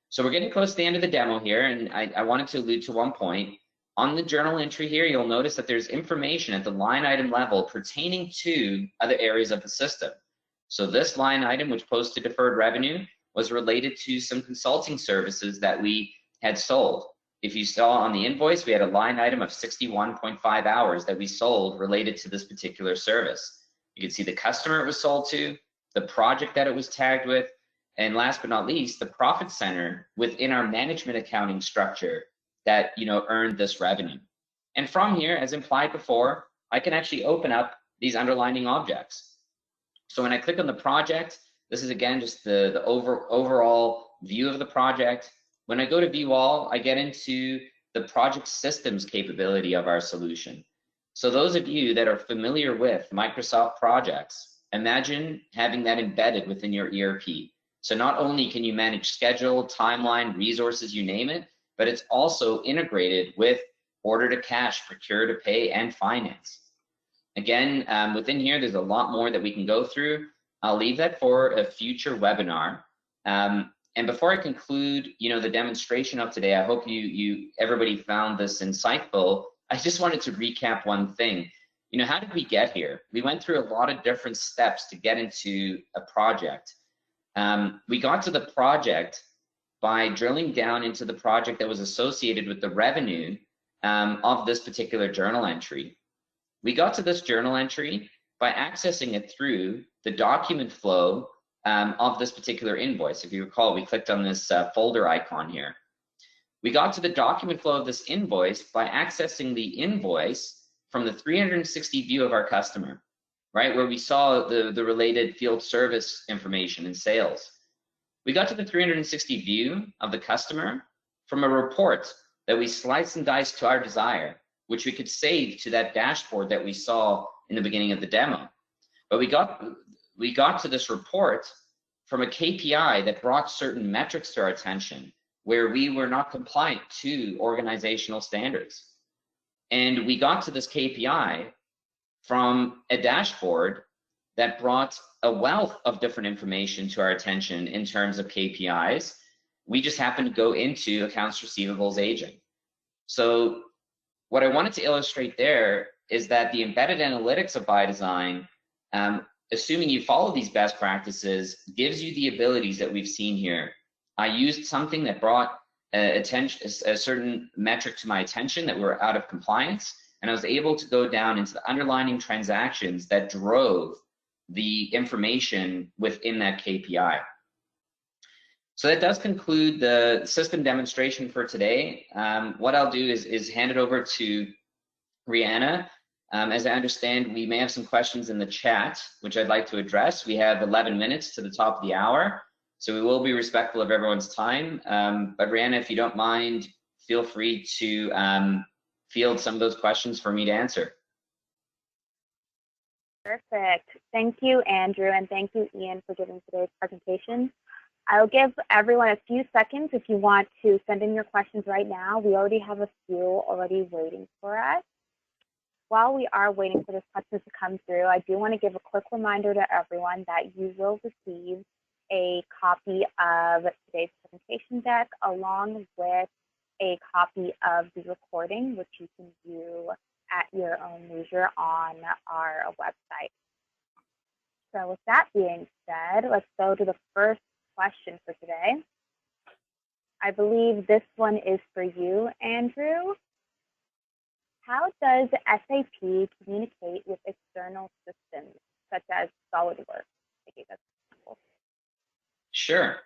Speaker 3: So we're getting close to the end of the demo here, and I wanted to allude to one point. On the journal entry here, you'll notice that there's information at the line item level pertaining to other areas of the system. So this line item, which posted deferred revenue, was related to some consulting services that we had sold. If you saw on the invoice, we had a line item of 61.5 hours that we sold related to this particular service. You can see the customer it was sold to, the project that it was tagged with, and last but not least, the profit center within our management accounting structure that earned this revenue. And from here, as implied before, I can actually open up these underlining objects. So when I click on the project, this is again just the overall view of the project. When I go to view all, I get into the project systems capability of our solution. So those of you that are familiar with Microsoft projects, imagine having that embedded within your ERP. So not only can you manage schedule, timeline, resources, you name it, but it's also integrated with order to cash, procure to pay, and finance. Again, within here, there's a lot more that we can go through. I'll leave that for a future webinar. And before I conclude, the demonstration of today, I hope everybody found this insightful. I just wanted to recap one thing. How did we get here? We went through a lot of different steps to get into a project. We got to the project by drilling down into the project that was associated with the revenue of this particular journal entry. We got to this journal entry by accessing it through the document flow of this particular invoice. If you recall, we clicked on this folder icon here. We got to the document flow of this invoice by accessing the invoice from the 360 view of our customer, right, where we saw the related field service information and sales. We got to the 360 view of the customer from a report that we sliced and diced to our desire, which we could save to that dashboard that we saw in the beginning of the demo. But we got to this report from a KPI that brought certain metrics to our attention where we were not compliant to organizational standards. And we got to this KPI from a dashboard that brought a wealth of different information to our attention in terms of KPIs. We just happened to go into accounts receivables aging. So what I wanted to illustrate there is that the embedded analytics of ByDesign, assuming you follow these best practices, gives you the abilities that we've seen here. I used something that brought a certain metric to my attention that we were out of compliance, and I was able to go down into the underlying transactions that drove the information within that KPI. So that does conclude the system demonstration for today. What I'll do is hand it over to Rihanna. As I understand, we may have some questions in the chat, which I'd like to address. We have 11 minutes to the top of the hour, so we will be respectful of everyone's time. But Rihanna, if you don't mind, feel free to field some of those questions for me to answer.
Speaker 1: Perfect. Thank you, Andrew, and thank you, Ian, for giving today's presentation. I'll give everyone a few seconds if you want to send in your questions right now. We already have a few already waiting for us. While we are waiting for this questions to come through, I do want to give a quick reminder to everyone that you will receive a copy of today's presentation deck along with a copy of the recording, which you can view at your own leisure on our website. So with that being said, let's go to the first question for today. I believe this one is for you, Andrew. How does SAP communicate with external systems such as SolidWorks?
Speaker 3: Sure.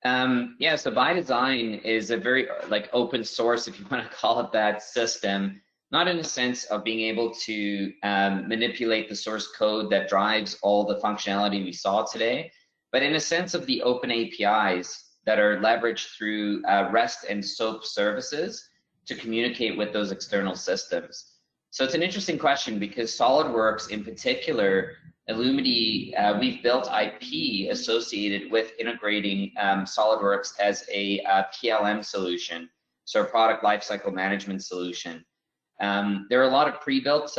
Speaker 3: Yeah, so ByDesign is a very open source, if you want to call it that, system, not in a sense of being able to manipulate the source code that drives all the functionality we saw today, but in a sense of the open APIs that are leveraged through REST and SOAP services to communicate with those external systems. So it's an interesting question because SolidWorks in particular, Illumity, we've built IP associated with integrating SolidWorks as a PLM solution, so a product lifecycle management solution. There are a lot of pre-built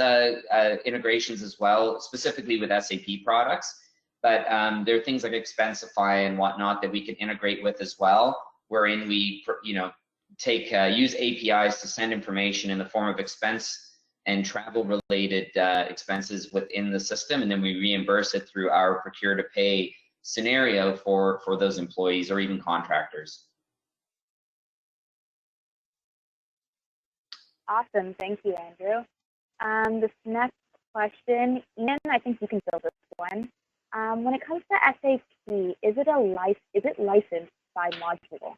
Speaker 3: integrations as well, specifically with SAP products, but there are things like Expensify and whatnot that we can integrate with as well, wherein we, use APIs to send information in the form of expense and travel-related expenses within the system, and then we reimburse it through our procure-to-pay scenario for those employees or even contractors. Awesome,
Speaker 1: thank you, Andrew. This next question, Ian, I think you can fill this one. When it comes to SAP, is it licensed by module?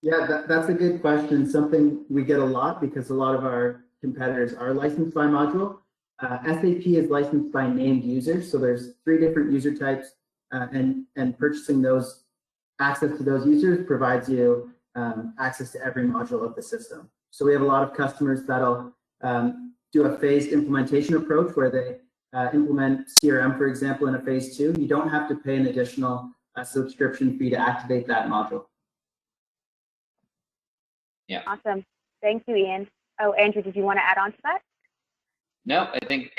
Speaker 2: Yeah, that's a good question. Something we get a lot because a lot of our competitors are licensed by module. SAP is licensed by named users, so there's 3 different user types, and purchasing those access to those users provides you access to every module of the system. So we have a lot of customers that'll do a phased implementation approach where they implement CRM, for example, in a phase 2. You don't have to pay an additional subscription fee to activate that module.
Speaker 3: Yeah.
Speaker 1: Awesome. Thank you, Ian. Oh, Andrew, did you want to add on to that?
Speaker 3: No, I think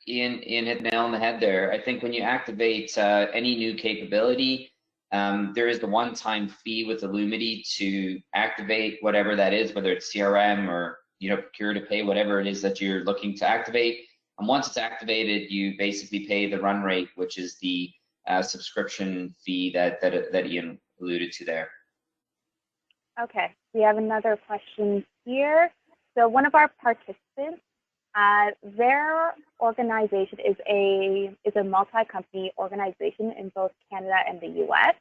Speaker 3: Ian hit the nail on the head there. I think when you activate any new capability, there is the one-time fee with Illumity to activate whatever that is, whether it's CRM or procure to pay, whatever it is that you're looking to activate. And once it's activated, you basically pay the run rate, which is the subscription fee that Ian alluded to there.
Speaker 1: Okay, we have another question here. So one of our participants, their organization is a multi-company organization in both Canada and the US.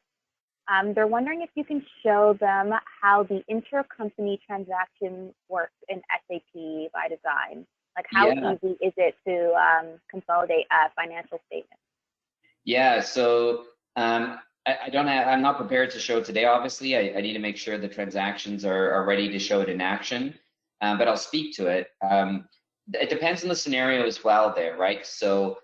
Speaker 1: They're wondering if you can show them how the intercompany transaction works in SAP ByDesign. Like how easy is it to consolidate a financial statement? Yeah, so I'm not prepared to show it today, obviously. I need to make sure the transactions are ready to show it in action, but I'll speak to it. It depends on the scenario as well there, right? So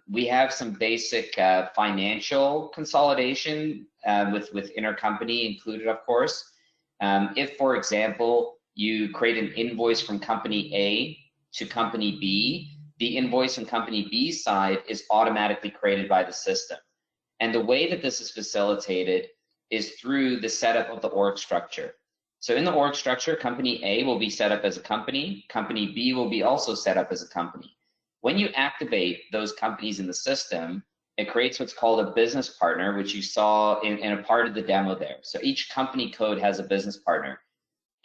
Speaker 1: we have some basic financial consolidation with intercompany included, of course. If, for example, you create an invoice from company A to company B, the invoice from company B side is automatically created by the system. And the way that this is facilitated is through the setup of the org structure. So in the org structure, company A will be set up as a company, company B will be also set up as a company. When you activate those companies in the system, it creates what's called a business partner, which you saw in a part of the demo there. So each company code has a business partner.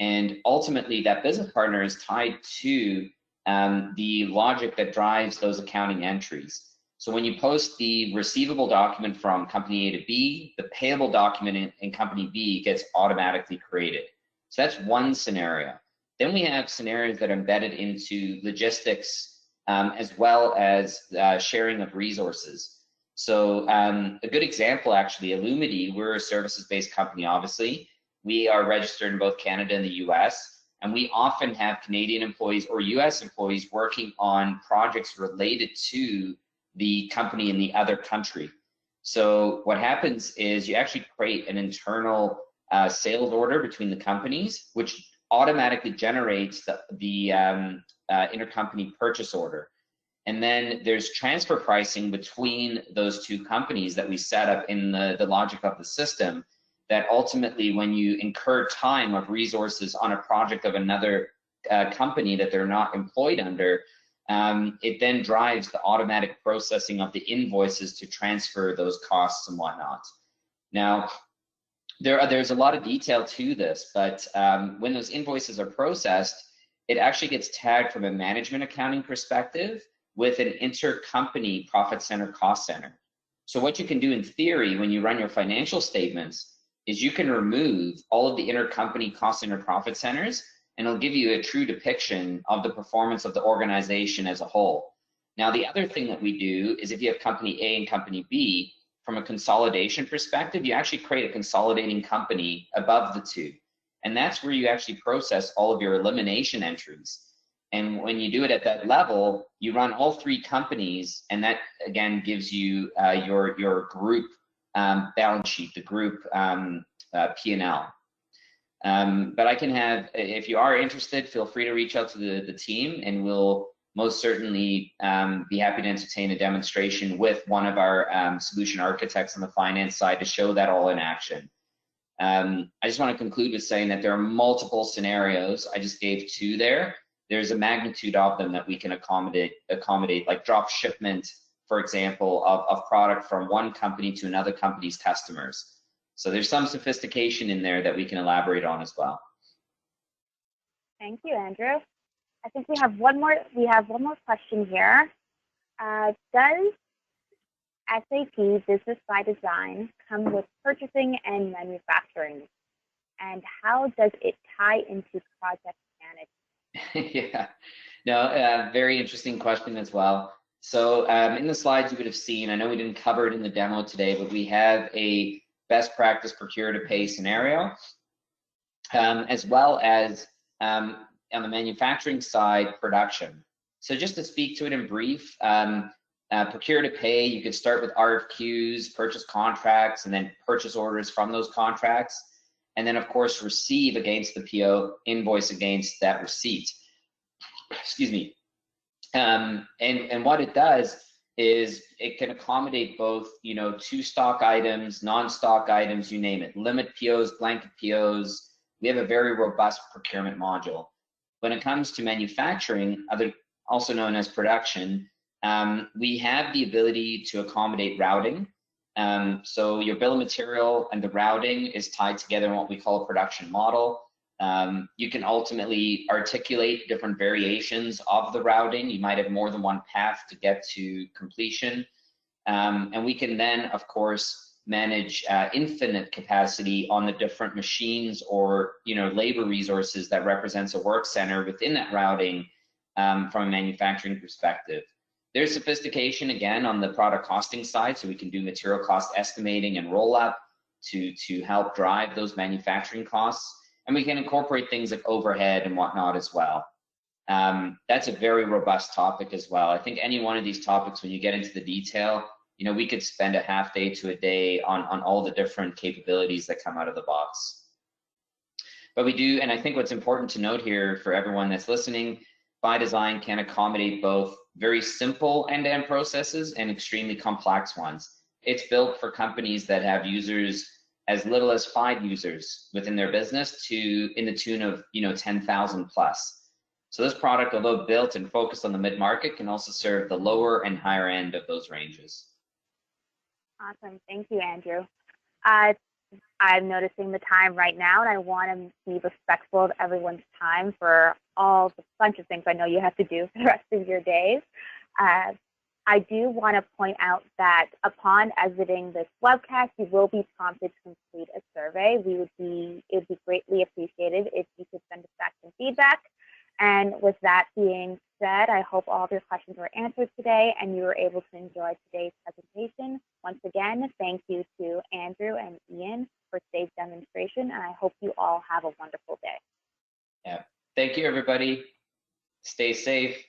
Speaker 1: And ultimately, that business partner is tied to
Speaker 3: the logic that drives those accounting entries. So when you post the receivable document from company A to B, the payable document in company B gets automatically created. So that's one scenario. Then we have scenarios that are embedded into logistics as well as sharing of resources. So a good example, actually, Alum, we're a services-based company, obviously. We are registered in both Canada and the US, and we often have Canadian employees or US employees working on projects related to the company in the other country. So what happens is you actually create an internal sales order between the companies, which automatically generates the intercompany purchase order. And then there's transfer pricing between those two companies that we set up in the logic of the system, that ultimately when you incur time of resources on a project of another company that they're not employed under, it then drives the automatic processing of the invoices to transfer those costs and whatnot. Now, there's a lot of detail to this, but when those invoices are processed, it actually gets tagged from a management accounting perspective with an intercompany profit center cost center. So what you can do in theory when you run your financial statements is you can remove all of the intercompany cost center profit centers, and it'll give you a true depiction of the performance of the organization as a whole. Now, the other thing that we do is if you have company A and company B, from a consolidation perspective, you actually create a consolidating company above the two. And that's where you actually process all of your elimination entries. And when you do it at that level, you run all three companies, and that again gives you your group balance sheet, the group P&L. But I can have, if you are interested, feel free to reach out to the team, and we'll most certainly be happy to entertain a demonstration with one of our solution architects on the finance side to show that all in action. I just want to conclude with saying that there are multiple scenarios. I just gave two there. There's a magnitude of them that we can accommodate like drop shipment, for example, of product from one company to another company's customers. So there's some sophistication in there that we can elaborate on as well.
Speaker 1: Thank you, Andrew. I think we have one more. We have one more question here. Does SAP Business ByDesign come with purchasing and manufacturing, and how does it tie into project management?
Speaker 3: Yeah, no, very interesting question as well. So in the slides you would have seen, I know we didn't cover it in the demo today, but we have a best practice procure to pay scenario, as well as on the manufacturing side, production. So just to speak to it in brief, procure to pay, you could start with RFQs, purchase contracts, and then purchase orders from those contracts. And then of course, receive against the PO, invoice against that receipt. Excuse me. And what it does is it can accommodate both, two stock items, non-stock items, you name it, limit POs, blanket POs. We have a very robust procurement module. When it comes to manufacturing, also known as production, we have the ability to accommodate routing. So your bill of material and the routing is tied together in what we call a production model. You can ultimately articulate different variations of the routing. You might have more than one path to get to completion. And we can then, of course, manage infinite capacity on the different machines or labor resources that represents a work center within that routing from a manufacturing perspective. There's sophistication, again, on the product costing side, so we can do material cost estimating and roll-up to help drive those manufacturing costs. And we can incorporate things like overhead and whatnot as well. That's a very robust topic as well. I think any one of these topics, when you get into the detail, we could spend a half day to a day on all the different capabilities that come out of the box. But we do, and I think what's important to note here for everyone that's listening, ByDesign can accommodate both very simple end-to-end processes and extremely complex ones. It's built for companies that have users as little as 5 users within their business to in the tune of 10,000 plus. So this product, although built and focused on the mid-market, can also serve the lower and higher end of those ranges.
Speaker 1: Awesome, thank you, Andrew. I'm noticing the time right now, and I want to be respectful of everyone's time for all the bunch of things I know you have to do for the rest of your days. I do want to point out that upon exiting this webcast, you will be prompted to complete a survey. It would be greatly appreciated if you could send us back some feedback. And with that being said, I hope all of your questions were answered today and you were able to enjoy today's presentation. Once again, thank you to Andrew and Ian for today's demonstration, and I hope you all have a wonderful day.
Speaker 3: Yeah. Thank you, everybody. Stay safe.